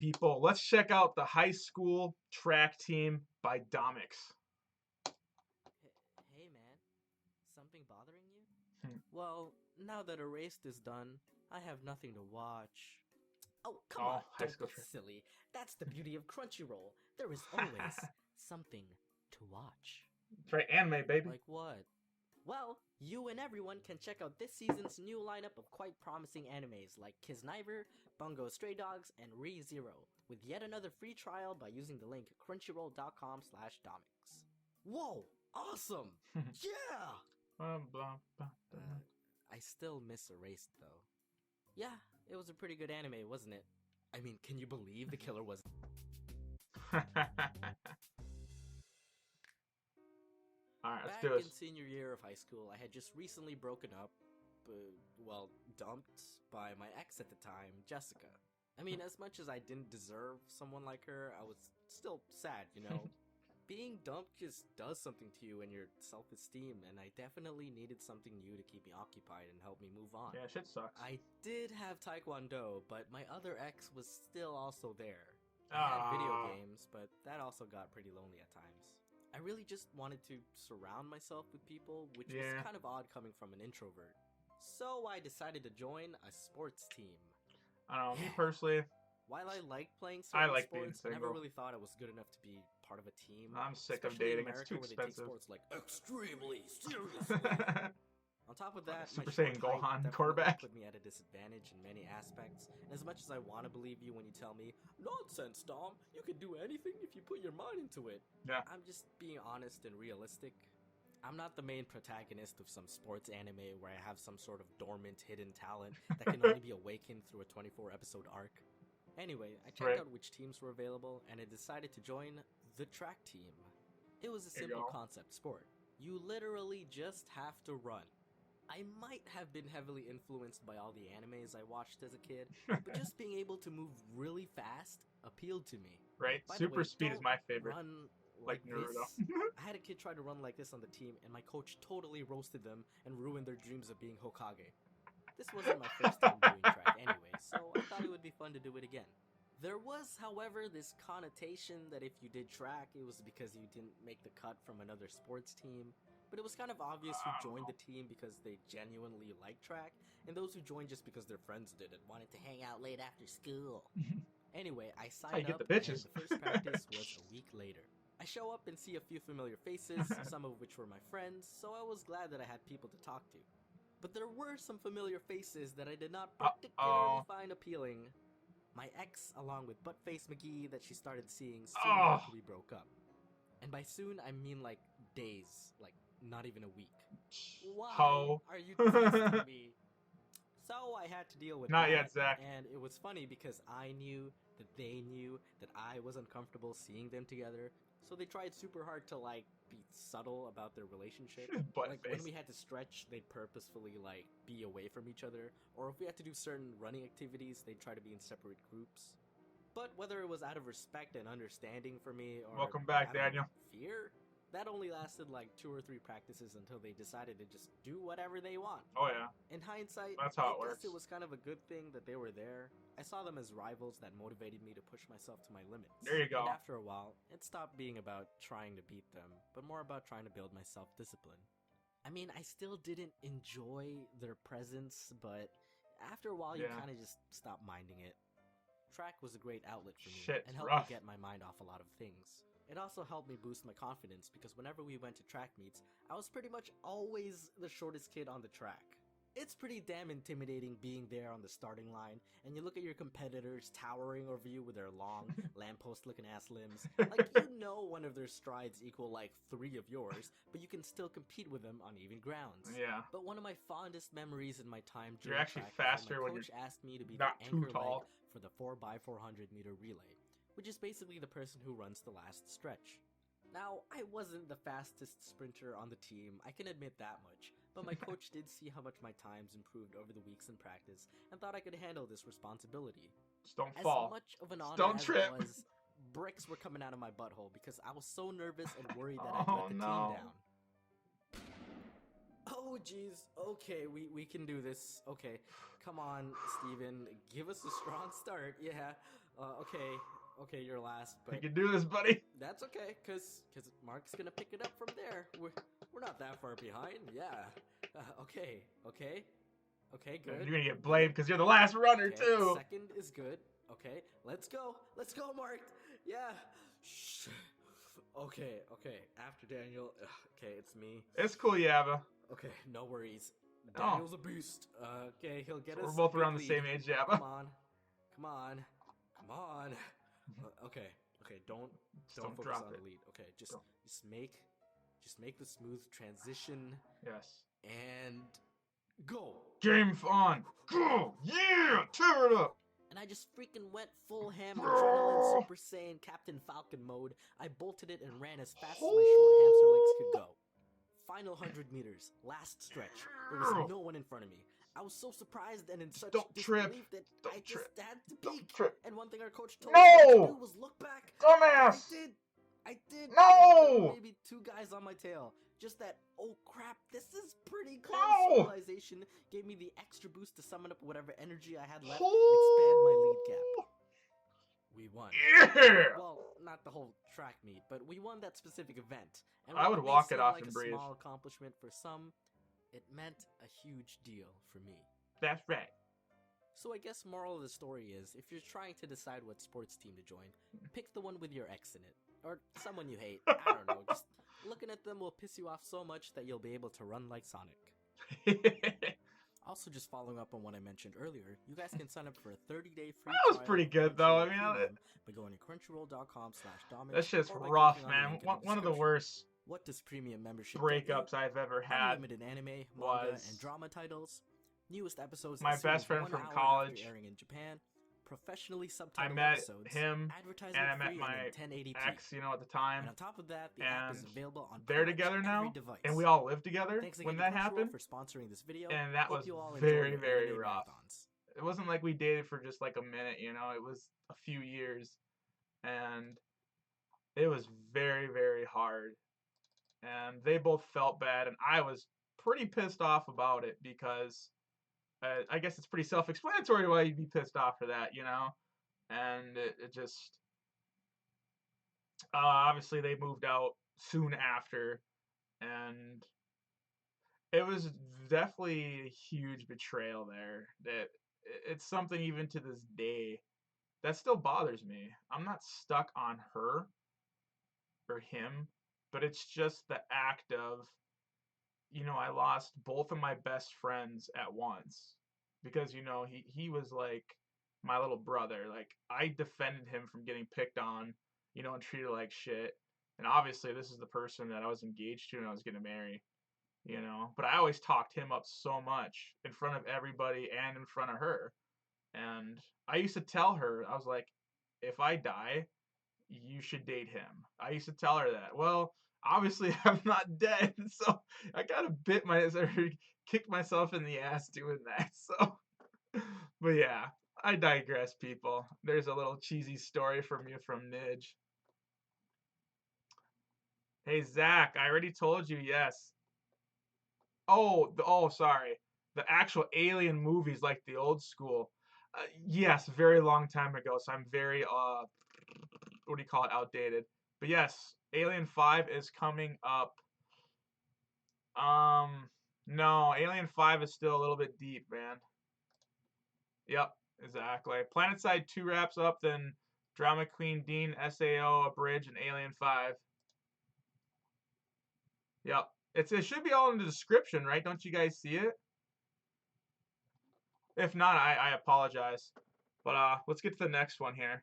people, let's check out the high school track team by Domics. Hey man, something bothering you? Hmm. Well, now that Erased is done, I have nothing to watch. Oh, come Oh, on, high don't school be track. silly. That's the beauty of Crunchyroll. There is always something to watch. That's right, anime, baby. Like what? Well, you and everyone can check out this season's new lineup of quite promising animes like Kisniver, Bungo Stray Dogs, and ReZero, with yet another free trial by using the link crunchyroll.com/domics. Whoa! Awesome! Yeah! I still miss Erased though. Yeah, it was a pretty good anime, wasn't it? I mean, can you believe the killer was... Alright, let's Back do this. in senior year of high school, I had just recently broken up, dumped by my ex at the time, Jessica. I mean, as much as I didn't deserve someone like her, I was still sad, you know? Being dumped just does something to you and your self-esteem, and I definitely needed something new to keep me occupied and help me move on. Yeah, shit sucks. I did have Taekwondo, but my other ex was still also there. I had video games, but that also got pretty lonely at times. I really just wanted to surround myself with people, which was kind of odd coming from an introvert. So I decided to join a sports team. I don't know, me personally, while I liked playing certain being sports, I never single. really thought I was good enough to be part of a team. I'm sick of especially dating, in it's America too where they take expensive. sports like extremely seriously. On top of that, Super my short Saiyan height Gohan definitely quarterback. put me at a disadvantage in many aspects. And as much as I want to believe you when you tell me, "Nonsense, Dom, you can do anything if you put your mind into it," Yeah. I'm just being honest and realistic. I'm not the main protagonist of some sports anime where I have some sort of dormant hidden talent that can only be awakened through a 24-episode arc. Anyway, I checked out which teams were available, and I decided to join the track team. It was a simple concept sport. You literally just have to run. I might have been heavily influenced by all the animes I watched as a kid, but just being able to move really fast appealed to me. Right? By Super the way, speed is my favorite. Run like Naruto. this. I had a kid try to run like this on the team, and my coach totally roasted them and ruined their dreams of being Hokage. This wasn't my first time doing track anyway, so I thought it would be fun to do it again. There was, however, this connotation that if you did track, it was because you didn't make the cut from another sports team. But it was kind of obvious who joined the team because they genuinely liked track, and those who joined just because their friends did it, wanted to hang out late after school. Anyway, I signed up, and the first practice was a week later. I show up and see a few familiar faces, some of which were my friends, so I was glad that I had people to talk to. But there were some familiar faces that I did not particularly find appealing. My ex, along with Buttface McGee that she started seeing soon after we broke up. And by soon, I mean like days, like not even a week. Why are you testing me? So I had to deal with Not yet, Zach. And it was funny because I knew that they knew that I was uncomfortable seeing them together. So they tried super hard to like be subtle about their relationship. Like when we had to stretch, they'd purposefully like be away from each other. Or if we had to do certain running activities, they'd try to be in separate groups. But whether it was out of respect and understanding for me or welcome back, Daniel. Fear, that only lasted like 2 or 3 practices until they decided to just do whatever they want. Oh yeah. In hindsight, that's how I works. guess it was kind of a good thing that they were there. I saw them as rivals that motivated me to push myself to my limits. There you go. And after a while, it stopped being about trying to beat them, but more about trying to build my self-discipline. I mean, I still didn't enjoy their presence, but after a while you kind of just stop minding it. Track was a great outlet for me and helped me get my mind off a lot of things. It also helped me boost my confidence because whenever we went to track meets, I was pretty much always the shortest kid on the track. It's pretty damn intimidating being there on the starting line, and you look at your competitors towering over you with their long, lamppost-looking ass limbs. Like, you know one of their strides equal like 3 of yours, but you can still compete with them on even grounds. Yeah. But one of my fondest memories in my time during you're actually track faster when when my coach you're asked me to be not the too anchor tall. leg for the 4x400 meter relay, which is basically the person who runs the last stretch. Now, I wasn't the fastest sprinter on the team, I can admit that much, but my coach did see how much my times improved over the weeks in practice and thought I could handle this responsibility. Just don't As fall. much of an honor don't as trip. it was, bricks were coming out of my butthole because I was so nervous and worried that I'd let the team down. Oh jeez, okay, we can do this. Okay, come on, Steven, give us a strong start, yeah. Okay, you're last, You but can do this, buddy. that's okay, cause Mark's gonna pick it up from there. We're not that far behind. Yeah. Okay, good. You're gonna get blamed because you're the last runner Okay, too. second is good. Okay, let's go, Mark. Yeah. Shh. Okay. After Daniel. Okay, it's me. It's cool, Yabba. Okay, no worries. Oh. Daniel's a beast. Okay, he'll get So us. we're both a good around the lead. same age, Yabba. Come on. Okay. Don't focus drop on it. the lead. Okay, just make the smooth transition Yes. and go. Game on. Go. Yeah. Tear it up. And I just freaking went full ham adrenaline Super Saiyan Captain Falcon mode. I bolted it and ran as fast as my short hamster legs could go. Final 100 meters, last stretch. There was no one in front of me. I was so surprised and in such disbelief that I just had to peek. And one thing our coach told us to do was look back. Dumbass! I did. No! Maybe 2 guys on my tail. Just that, oh crap, this is pretty close. No! Realization gave me the extra boost to summon up whatever energy I had left and expand my lead gap. We won. Yeah! Well, not the whole track meet, but we won that specific event. And I while would may walk seem it off like and a breathe. small accomplishment for some, it meant a huge deal for me. That's right. So I guess moral of the story is, if you're trying to decide what sports team to join, pick the one with your ex in it. Or someone you hate. I don't know. Just looking at them will piss you off so much that you'll be able to run like Sonic. Also, just following up on what I mentioned earlier, you guys can sign up for a 30-day free That was trial pretty of good, though. I Crunchyroll mean, Premium by going to crunchyroll.com/Domics. that shit's or by rough, clicking on the man. link in the One of the description. worst What does premium membership get you? breakups I've ever had. Unlimited anime, manga, was- and drama titles. Newest episodes My as soon best as friend 1 from hour after college. airing in Japan. Professionally subtitled I met episodes. him, advertisement and I met free my and in 1080p. ex, you know, at the time. And on top of that, the app is And available on they're pretty much together every now, device. and we all lived together Thanks again when to that Crunchyroll happened. for sponsoring this video. And that Hope was you all very, enjoy very anime rough. marathons. It wasn't like we dated for just like a minute, you know. It was a few years, and it was very, very hard. And they both felt bad, and I was pretty pissed off about it because I guess it's pretty self-explanatory why you'd be pissed off for that, you know. And it just obviously they moved out soon after, and it was definitely a huge betrayal there. That it's something even to this day that still bothers me. I'm not stuck on her or him, but it's just the act of, you know, I lost both of my best friends at once because, you know, he was like my little brother. Like, I defended him from getting picked on, you know, and treated like shit. And obviously this is the person that I was engaged to and I was going to marry, you know, but I always talked him up so much in front of everybody and in front of her. And I used to tell her, I was like, if I die, you should date him. I used to tell her that. Well, obviously I'm not dead, so I kind of kicked myself in the ass doing that. So, but yeah, I digress, people. There's a little cheesy story from you from Nidge. Hey Zach, I already told you yes. Oh, sorry. The actual Alien movies, like the old school. Yes, very long time ago. So I'm very what do you call it? Outdated. But yes, Alien 5 is coming up. No, Alien 5 is still a little bit deep, man. Yep, exactly. PlanetSide 2 wraps up, then DramaQueenDean, SAO Abridged, and Alien 5. Yep. It should be all in the description, right? Don't you guys see it? If not, I apologize. But let's get to the next one here.